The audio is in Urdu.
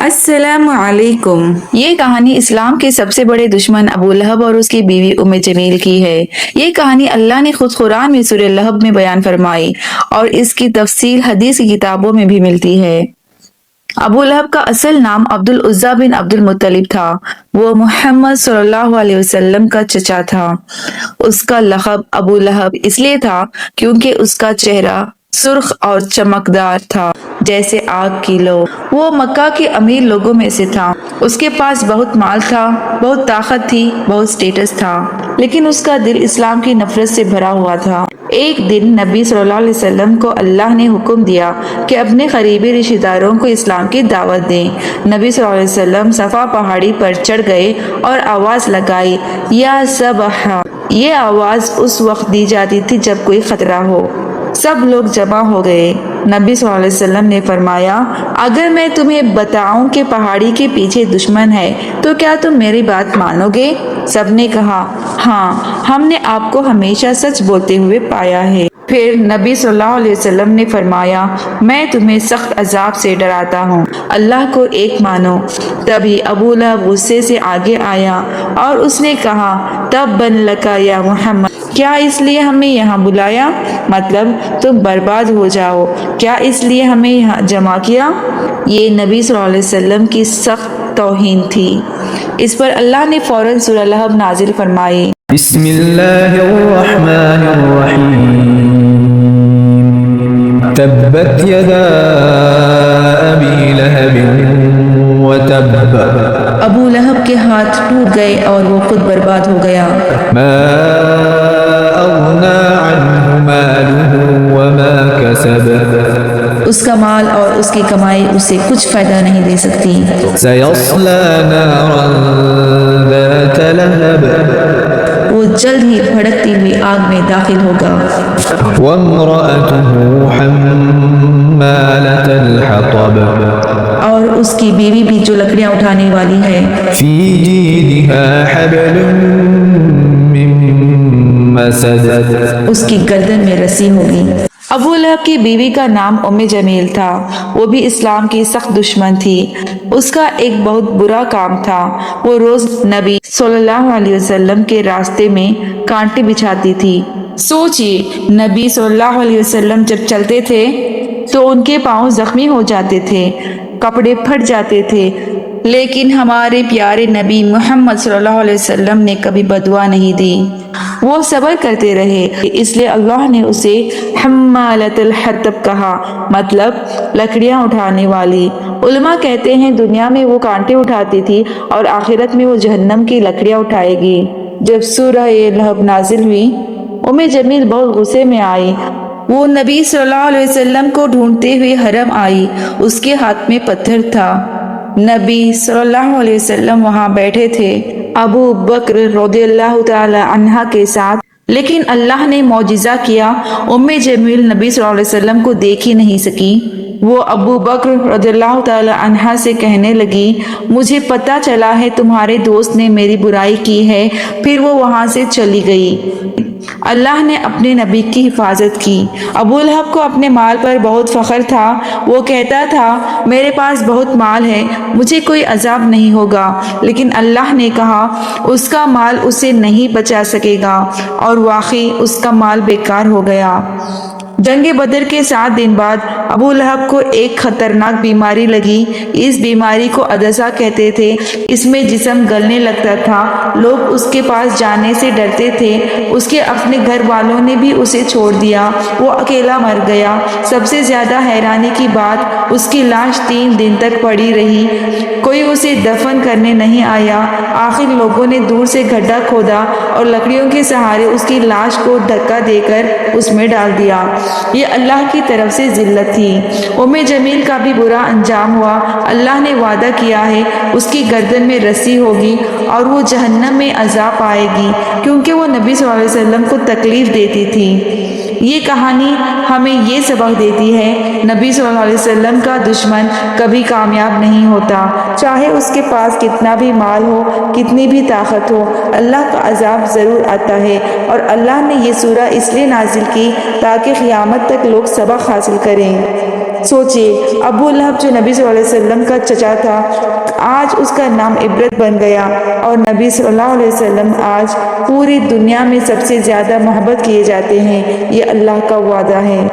السلام علیکم۔ یہ کہانی اسلام کے سب سے بڑے دشمن ابو لہب اور اس کی بیوی ام جمیل کی ہے۔ یہ کہانی اللہ نے خود قرآن میں سورہ لہب میں بیان فرمائی اور اس کی تفصیل حدیث کی کتابوں میں بھی ملتی ہے۔ ابو لہب کا اصل نام عبد العزیٰ بن عبد المطلب تھا۔ وہ محمد صلی اللہ علیہ وسلم کا چچا تھا۔ اس کا لقب ابو لہب اس لیے تھا کیونکہ اس کا چہرہ سرخ اور چمکدار تھا جیسے آگ کی لو۔ وہ مکہ کے امیر لوگوں میں سے تھا۔ اس کے پاس بہت مال تھا، بہت طاقت تھی، بہت سٹیٹس تھا، لیکن اس کا دل اسلام کی نفرت سے بھرا ہوا تھا۔ ایک دن نبی صلی اللہ علیہ وسلم کو اللہ نے حکم دیا کہ اپنے قریبی رشتہ داروں کو اسلام کی دعوت دیں۔ نبی صلی اللہ علیہ وسلم صفا پہاڑی پر چڑھ گئے اور آواز لگائی، یا صبح۔ یہ آواز اس وقت دی جاتی تھی جب کوئی خطرہ ہو۔ سب لوگ جمع ہو گئے۔ نبی صلی اللہ علیہ وسلم نے فرمایا، اگر میں تمہیں بتاؤں کہ پہاڑی کے پیچھے دشمن ہے تو کیا تم میری بات مانو گے؟ سب نے کہا، ہاں، ہم نے آپ کو ہمیشہ سچ بولتے ہوئے پایا ہے۔ پھر نبی صلی اللہ علیہ وسلم نے فرمایا، میں تمہیں سخت عذاب سے ڈراتا ہوں، اللہ کو ایک مانو۔ تبھی ابو لہب غصے سے آگے آیا اور اس نے کہا، تباً لک یا محمد، کیا اس لیے ہمیں یہاں بلایا؟ مطلب تم برباد ہو جاؤ، کیا اس لیے ہمیں یہاں جمع کیا؟ یہ نبی صلی اللہ علیہ وسلم کی سخت توہین تھی۔ اس پر اللہ نے فوراً سورہ لہب نازل فرمائی۔ بسم اللہ الرحمن الرحیم تبت یدا ابی لہب وتب۔ ابو لہب کے ہاتھ ٹوٹ گئے اور وہ خود برباد ہو گیا۔ ما اغنى عنہ مالہ وما کسب۔ اس کا مال اور اس کی کمائی اسے کچھ فائدہ نہیں دے سکتی۔ سیصلی نارا ذات لہب۔ وہ جلد ہی بھڑکتی ہوئی آگ میں داخل ہوگا۔ وامرأته حمالة الحطب۔ اور اس کی بیوی بھی جو لکڑیاں اٹھانے والی ہے۔ فی جیدها حبل من مسد۔ اس کی گردن میں رسی ہوگی۔ ابو لہب کی بیوی کا نام ام جمیل تھا۔ وہ بھی اسلام کی سخت دشمن تھی۔ اس کا ایک بہت برا کام تھا، وہ روز نبی صلی اللہ علیہ وسلم کے راستے میں کانٹے بچھاتی تھی۔ سوچئے، نبی صلی اللہ علیہ وسلم جب چلتے تھے تو ان کے پاؤں زخمی ہو جاتے تھے، کپڑے پھٹ جاتے تھے، لیکن ہمارے پیارے نبی محمد صلی اللہ علیہ وسلم نے کبھی بددعا نہیں دی۔ وہ صبر کرتے رہے، اس لیے اللہ نے اسے حمالۃ الحطب کہا، مطلب لکڑیاں اٹھانے والی۔ علماء کہتے ہیں دنیا میں وہ کانٹے اٹھاتی تھی اور آخرت میں وہ جہنم کی لکڑیاں اٹھائے گی۔ جب سورہ لہب نازل ہوئی، ام جمیل بہت غصے میں آئی۔ وہ نبی صلی اللہ علیہ وسلم کو ڈھونڈتے ہوئے حرم آئی۔ اس کے ہاتھ میں پتھر تھا۔ نبی صلی اللہ علیہ وسلم وہاں بیٹھے تھے ابو بکر رضی اللہ تعالی عنہ کے ساتھ، لیکن اللہ نے معجزہ کیا، ام جمیل نبی صلی اللہ علیہ وسلم کو دیکھ ہی نہیں سکی۔ وہ ابو بکر رضی اللہ تعالی عنہ سے کہنے لگی، مجھے پتہ چلا ہے تمہارے دوست نے میری برائی کی ہے۔ پھر وہ وہاں سے چلی گئی۔ اللہ نے اپنے نبی کی حفاظت کی۔ ابو لہب کو اپنے مال پر بہت فخر تھا۔ وہ کہتا تھا، میرے پاس بہت مال ہے، مجھے کوئی عذاب نہیں ہوگا، لیکن اللہ نے کہا اس کا مال اسے نہیں بچا سکے گا، اور واقعی اس کا مال بیکار ہو گیا۔ جنگ بدر کے 7 دن بعد ابو لہب کو ایک خطرناک بیماری لگی۔ اس بیماری کو عدسہ کہتے تھے۔ اس میں جسم گلنے لگتا تھا، لوگ اس کے پاس جانے سے ڈرتے تھے۔ اس کے اپنے گھر والوں نے بھی اسے چھوڑ دیا، وہ اکیلا مر گیا۔ سب سے زیادہ حیرانی کی بات، اس کی لاش 3 دن تک پڑی رہی، کوئی اسے دفن کرنے نہیں آیا۔ آخر لوگوں نے دور سے گڈھا کھودا اور لکڑیوں کے سہارے اس کی لاش کو دھکا دے کر اس میں ڈال دیا۔ یہ اللہ کی طرف سے ذلت تھی۔ ام جمیل کا بھی برا انجام ہوا۔ اللہ نے وعدہ کیا ہے اس کی گردن میں رسی ہوگی اور وہ جہنم میں عذاب پائے گی، کیونکہ وہ نبی صلی اللہ علیہ وسلم کو تکلیف دیتی تھی۔ یہ کہانی ہمیں یہ سبق دیتی ہے، نبی صلی اللہ علیہ وسلم کا دشمن کبھی کامیاب نہیں ہوتا، چاہے اس کے پاس کتنا بھی مال ہو، کتنی بھی طاقت ہو، اللہ کا عذاب ضرور آتا ہے۔ اور اللہ نے یہ سورہ اس لیے نازل کی تاکہ قیامت تک لوگ سبق حاصل کریں۔ سوچئے ابو لہب جو نبی صلی اللہ علیہ وسلم کا چچا تھا آج اس کا نام عبرت بن گیا اور نبی صلی اللہ علیہ وسلم آج پوری دنیا میں سب سے زیادہ محبت کیے جاتے ہیں۔ یہ اللہ کا وعدہ ہے۔